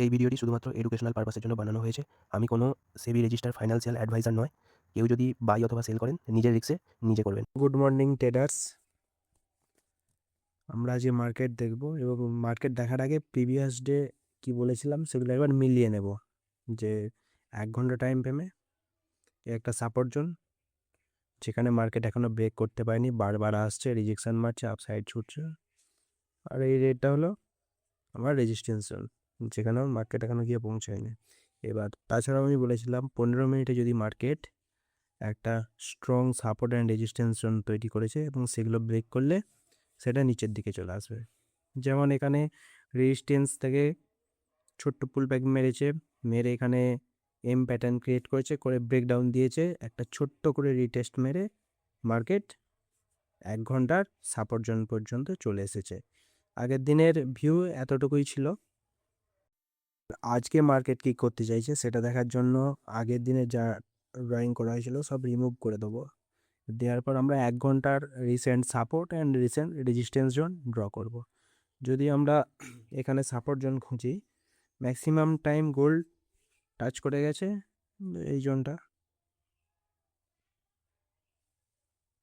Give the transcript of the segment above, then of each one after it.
এই ভিডিওটি শুধুমাত্র এডুকেশনাল পারপাসের জন্য বানানো হয়েছে। আমি কোনো সেবি রেজিস্টার্ড ফাইন্যান্সিয়াল অ্যাডভাইজার নয়। কেউ যদি বাই অথবা সেল করেন নিজের রিস্কে নিজে করবেন। Good morning traders. আমরা আজকে মার্কেট দেখব এবং মার্কেট দেখার আগে প্রিভিয়াস ডে কি বলেছিলাম সেগুলো একবার মিলিয়ে নেব। যে 1 ঘন্টা টাইম ফ্রেমে একটা সাপোর্ট জোন, যেখানে মার্কেট এখনও ব্রেক করতে পারেনি, বারবার আসছে, রিজেকশন মারছে, আপসাইড ছুটছে। আর এই রেটটা হলো আমার রেজিস্ট্যান্স জোন, যেখানেও মার্কেট এখনও গিয়ে পৌঁছায়নি। এবার তাছাড়াও আমি বলেছিলাম 15 মিনিটে যদি মার্কেট একটা strong support and resistance zone তৈরি করেছে এবং সেগুলো ব্রেক করলে সেটা নিচের দিকে চলে আসবে। যেমন এখানে রেজিস্ট্যান্স থেকে ছোট্ট পুল ব্যাক মেরেছে, মেরে এখানে এম প্যাটার্ন ক্রিয়েট করেছে, করে ব্রেকডাউন দিয়েছে, একটা ছোট্ট করে রিটেস্ট মেরে মার্কেট 1 ঘন্টার সাপোর্ট জোন পর্যন্ত চলে এসেছে। আগের দিনের ভিউ এতটুকুই ছিল। আজকে মার্কেট কী করতে চাইছে সেটা দেখার জন্য আগের দিনে যা ড্রয়িং করা হয়েছিল সব রিমুভ করে দেবো। দেওয়ার পর আমরা 1 ঘন্টার recent support and recent resistance zone draw করব। যদি আমরা এখানে সাপোর্ট জোন খুঁজি, ম্যাক্সিমাম টাইম গোল্ড টাচ করে গেছে এই জোনটা।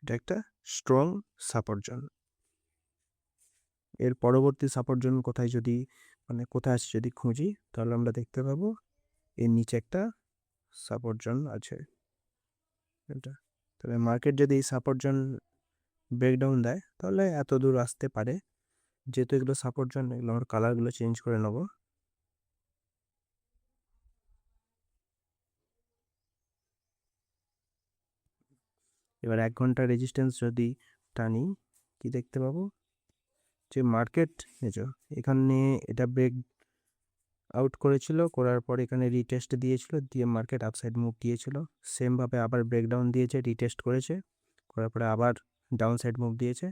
এটা একটা স্ট্রং সাপোর্ট জোন। এর পরবর্তী সাপোর্ট জোন কোথায় কোথায় আছে যদি খুঁজি, তাহলে আমরা দেখতে পাবো এর নিচে একটা সাপোর্ট জোন আছে এটা। তাহলে মার্কেট যদি এই সাপোর্ট জোন ব্রেকডাউন দেয় তাহলে এত দূর আসতে পারে। যেহেতু এগুলো সাপোর্ট জোন, এগুলো আমার কালারগুলো চেঞ্জ করে নেবো। এবার 1 ঘন্টা রেজিস্ট্যান্স যদি টানি, কি দেখতে পাবো যে মার্কেট এখানে এটা ব্রেক আউট করেছিল, করার পর এখানে রিটেস্ট দিয়েছিল, দিয়ে মার্কেট আপসাইড মুভ দিয়েছিল, সেমভাবে আবার ব্রেকডাউন দিয়েছে, রিটেস্ট করেছে, করার পরে আবার ডাউন সাইড মুভ দিয়েছে।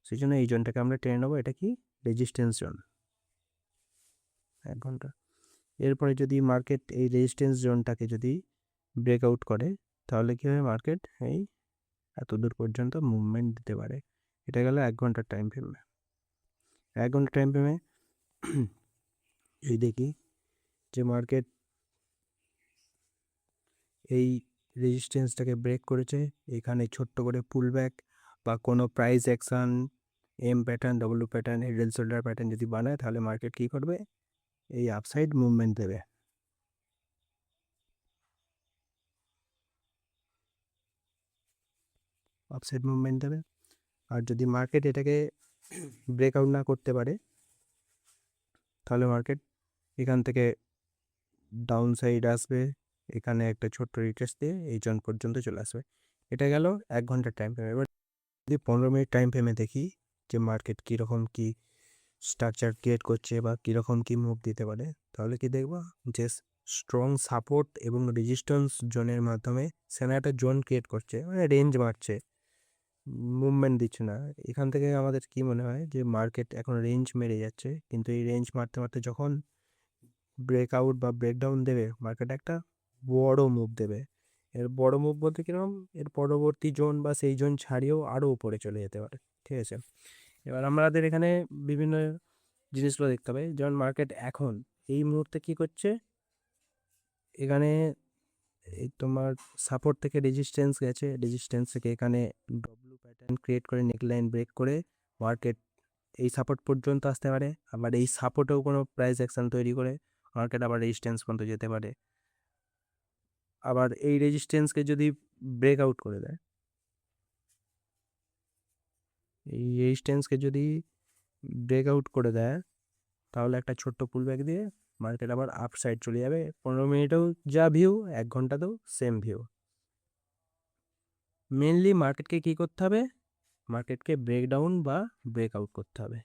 সেই জন্য এই জোনটাকে আমরা টেনে নেবো, এটা কি রেজিস্ট্যান্স জোন 1 ঘন্টা। এরপরে যদি মার্কেট এই রেজিস্ট্যান্স জোনটাকে যদি ব্রেকআউট করে, তাহলে কী হবে, মার্কেট এই এত দূর পর্যন্ত মুভমেন্ট দিতে পারে। এটা গেল 1 ঘন্টার টাইম ফ্রেমে। 1 ঘন্টা টাইম ফ্রেমে এই দেখি যে মার্কেট এই রেজিস্ট্যান্সটাকে ব্রেক করেছে, এখানে ছোট্ট করে পুল ব্যাক বা কোনো price action, M pattern, W pattern, head and shoulder pattern যদি বানায়, তাহলে মার্কেট কী করবে, এই আপসাইড মুভমেন্ট দেবে। আপসাইড মুভমেন্ট দেবে। আর যদি মার্কেট এটাকে ব্রেকআউট না করতে পারে, তাহলে মার্কেট এখান থেকে ডাউন সাইড আসবে, এখানে একটা ছোট্ট রিট্রেস দিয়ে এই জোন পর্যন্ত চলে আসবে। এটা গেল 1 ঘন্টার টাইম ফ্রেম। এবার যদি 15 মিনিট টাইম ফ্রেমে দেখি যে মার্কেট কীরকম কী স্ট্রাকচার ক্রিয়েট করছে বা কীরকম কী মুভ দিতে পারে, তাহলে কি দেখবো যে স্ট্রং সাপোর্ট এবং রেজিস্ট্যান্স জোনের মাধ্যমে সেখানে একটা জোন ক্রিয়েট করছে, মানে রেঞ্জ মারছে, মুভমেন্ট দিচ্ছে না। এখান থেকে আমাদের কি মনে হয় যে মার্কেট এখন রেঞ্জ মেরে যাচ্ছে, কিন্তু এই রেঞ্জ মারতে মারতে যখন ব্রেকআউট বা ব্রেকডাউন দেবে, মার্কেট একটা বড় মুভ দেবে। এর বড় মুভ বলতে কিরকম, এর পরবর্তী জোন বা সেই জোন ছাড়িয়েও আরও উপরে চলে যেতে পারে। ঠিক আছে, এবার আমাদের এখানে বিভিন্ন জিনিসগুলো দেখতে হবে। যেমন মার্কেট এখন এই মুহূর্তে কি করছে, এখানে এই তোমার সাপোর্ট থেকে রেজিস্ট্যান্স গেছে, রেজিস্ট্যান্স থেকে এখানে ডব্লিউ প্যাটার্ন ক্রিয়েট করে নেকলাইন ব্রেক করে মার্কেট এই সাপোর্ট পর্যন্ত আসতে পারে। আবার এই সাপোর্টেও কোনো প্রাইস অ্যাকশন তৈরি করে মার্কেট আবার রেজিস্ট্যান্স পর্যন্ত যেতে পারে। আবার এই রেজিস্ট্যান্সকে যদি ব্রেকআউট করে দেয়, এই রেজিস্ট্যান্সকে যদি ব্রেকআউট করে দেয়, তাহলে একটা ছোট্ট পুল ব্যাক দিয়ে মার্কেট আবার আপ সাইড চলে যাবে। 15 মিনিটেও যা ভিউ, 1 ঘন্টাতেও সেম ভিউ। মেনলি মার্কেটকে কী করতে হবে, মার্কেটকে ব্রেকডাউন বা ব্রেকআউট করতে হবে।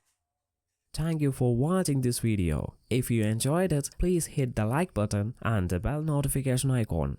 Thank you for watching this video. If you enjoyed it, please hit the like button and the bell notification icon.